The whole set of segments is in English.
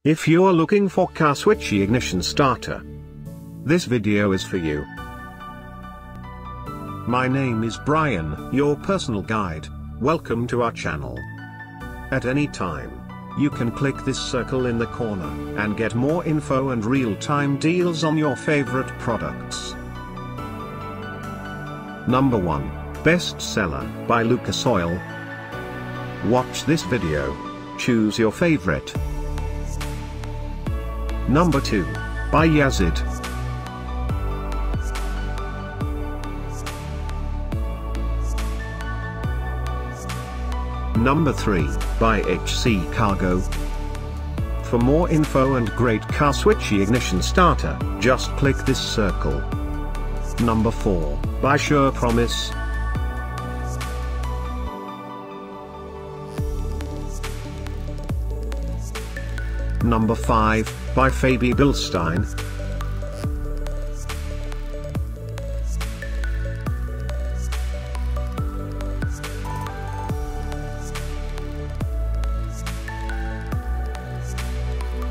If you're looking for car Switche ignition starter, this video is for you. My name is Brian, your personal guide. Welcome to our channel. At any time, you can click this circle in the corner and get more info and real-time deals on your favorite products. Number 1, Bestseller by Lucas Oil. Watch this video. Choose your favorite. Number 2, by YASID. Number 3, by HC Cargo. For more info and great car Switche ignition starter, just click this circle. Number 4, by Surepromise. Number 5, by Febi Bilstein.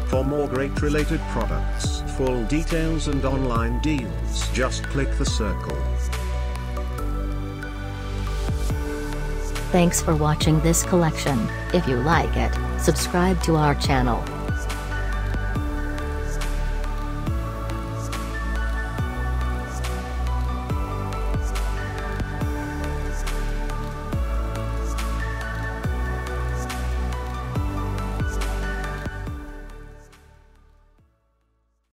For more great related products, full details and online deals, just click the circle. Thanks for watching this collection. If you like it, subscribe to our channel.